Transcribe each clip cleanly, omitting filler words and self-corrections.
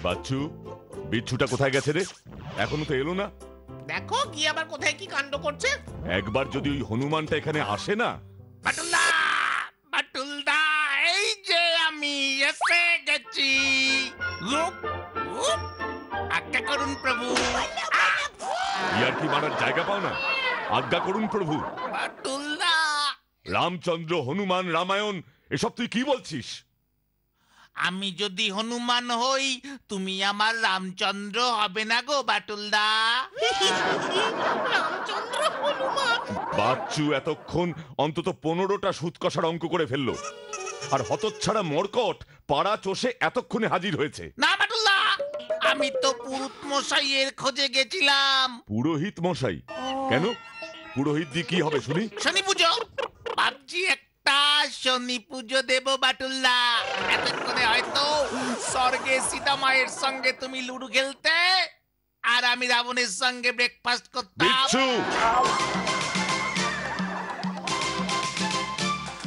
বাচ্চু, বিচ্ছুটা কোথায় গেছে রে? এখনো তো এলো না। দেখো কি আবার কোথায় কি কাণ্ড করছে। একবার যদি ওই হনুমানটা এখানে আসে না। বাটুলদা, বাটুলদা, এই যে আমি এসে গেছি। আজ্ঞা করুন প্রভু। ইয়ার কি মারার জায়গা পাও না? আজ্ঞা করুন প্রভু। বাটুলদা, রামচন্দ্র, হনুমান, রামায়ণ এসব তুই কি বলছিস? আমি যদি হনুমান হই, তুমি আমার রামচন্দ্র হবে না গো বাটুলদা। রামচন্দ্র হনুমান। বাচ্চু এতক্ষণ অন্তত 15টা সুদ কষার অঙ্ক করে ফেললো, আর হতচ্ছাড়া মরকট পাড়া চষে এতক্ষণে হাজির হয়েছে। না বাটুলদা, আমি তো পুরুত মশাইয়ের খোঁজে গেছিলাম। পুরোহিত মশাই? কেন? পুরোহিত দিয়ে কি হবে শুনি? শনি পুজো ভাবছি, একটা শনি পুজো দেব বাটুলদা। এতক্ষণে হয়তো স্বর্গে সীতা মায়ের সঙ্গে তুমি লুডু খেলতে, আর আমি রাবণের সঙ্গে ব্রেকফাস্ট করতাম। বিচ্ছু!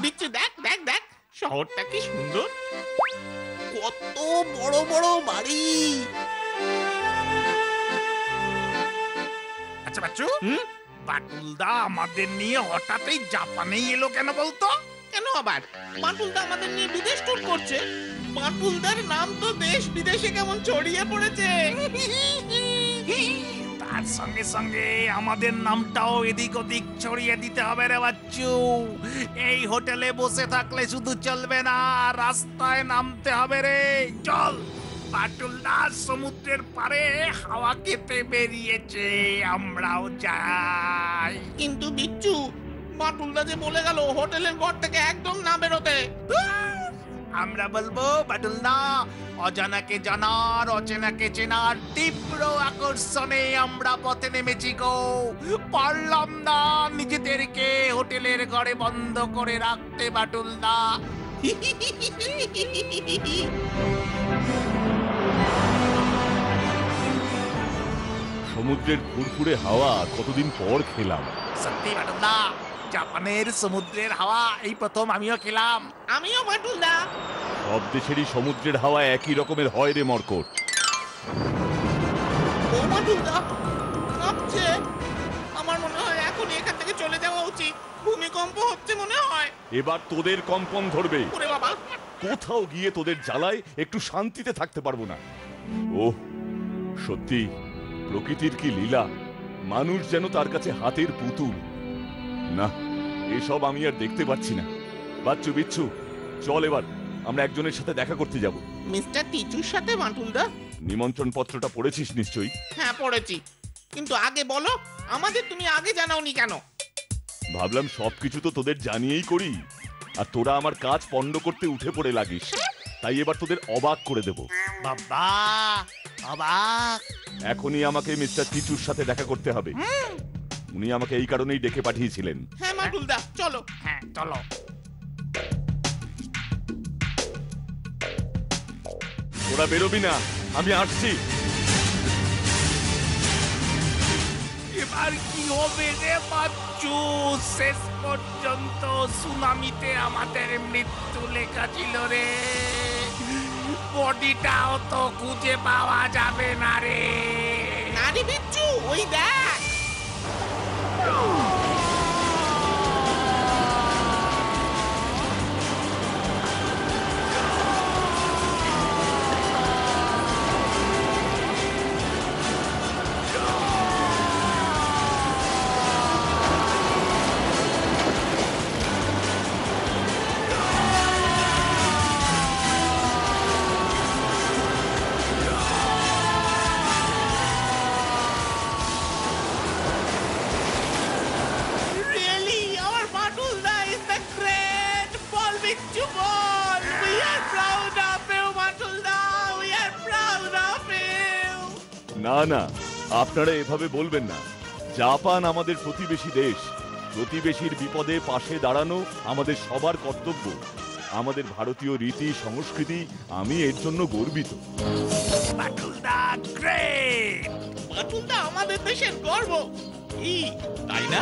বিচ্ছু, দেখ দেখ দেখ, শহরটা কি সুন্দর, কত বড় বড় বাড়ি। আচ্ছা বাচ্চু, বাটুলদা আমাদের নিয়ে হঠাৎই জাপানেই এলো কেন বলতো? কেন আবার? বাটুলদা আমাদের নিয়ে বিদেশ ট্যুর করছে। বাটুলদার নাম তো দেশ বিদেশে কেমন ছড়িয়ে পড়েছে। তার সঙ্গে সঙ্গে আমাদের নামটাও এদিক ওদিক ছড়িয়ে দিতে হবে রে বাচ্চু। এই হোটেলে বসে থাকলে শুধু চলবে না, রাস্তায় নামতে হবে রে। চল, বাটুলদা সমুদ্রের পারে হাওয়া খেতে বেরিয়েছে, আমরাও যাই। কিন্তু বিচ্ছু, বাটুলদা যে বলে গেল হোটেলের ঘর থেকে একদম না বেরোতে। আমরা বলবো বাটুলদা, অজানাকে জানার, অচেনাকে চেনার তীব্র আকর্ষণে আমরা পথে নেমেছি গো। পারলাম না নিজেদেরকে হোটেলের ঘরে বন্ধ করে রাখতে বাটুলদা। সমুদ্রের ফুরফুরে হাওয়া কতদিন পর খেলাম। সত্যি বাটুলদা, জাপানের সমুদ্রের হাওয়া এই প্রথম আমিও খেলাম। আমিও বাটুলদা। সব দেশেরই সমুদ্রের হাওয়া একই রকমের হয় রে মরকট। ও বাটুলদা, কাঁপছে। আমার মনে হয় এখনই এখান থেকে চলে যাওয়া উচিত। ভূমিকম্প হচ্ছে মনে হয়। এবার তোদের কম্পন ধরবে। ওরে বাবা, কোথাও গিয়ে তোদের জ্বালায় একটু শান্তিতে থাকতে পারবো না। ওহ, সত্যি প্রকৃতির কি লীলা! মানুষ যেন তার কাছে হাতের পুতুল। না, এসব আমি আর দেখতে পাচ্ছি না। বাচ্চু, বিচ্ছু, চল এবার আমরা একজনের সাথে দেখা করতে যাব। মিস্টার টিচুর সাথে বাটুলদা? নিমন্ত্রণ পত্রটা পড়েছিস নিশ্চয়ই? হ্যাঁ পড়েছি, কিন্তু আগে বলো, আমাদের তুমি আগে জানাওনি কেন? ভাবলাম সবকিছু তো তোদের জানিয়েই করি, আর তোরা আমার কাজ পণ্ড করতে উঠে পড়ে লাগিস, তাই এবার তোদের অবাক করে দেব। বাবা, অবাক? এখনই আমাকে মিস্টার টিচুর সাথে দেখা করতে হবে। উনি আমাকে এই কারণেই ডেকে পাঠিয়েছিলেন। হ্যাঁ বাটুলদা, চলো। হ্যাঁ চলো। তোরা বেরোবি না, আমি আসছি। এবার কি হবে রে বাচ্চু? শেষ পর্যন্ত সুনামিতে আমাদের মৃত্যু লেখা ছিল রে। বডিটাও তো খুঁজে পাওয়া যাবে না রে। না রে বিচ্ছু, ওই দেখ। না না, আপনারা এভাবে বলবেন না। জাপান আমাদের প্রতিবেশী দেশ। প্রতিবেশীর বিপদে পাশে দাঁড়ানো আমাদের সবার কর্তব্য। আমাদের ভারতীয় রীতি সংস্কৃতি, আমি এর জন্য গর্বিত। বাটুলদা গ্রেট! বাটুলদা আমাদের দেশের গর্ব, তাই না?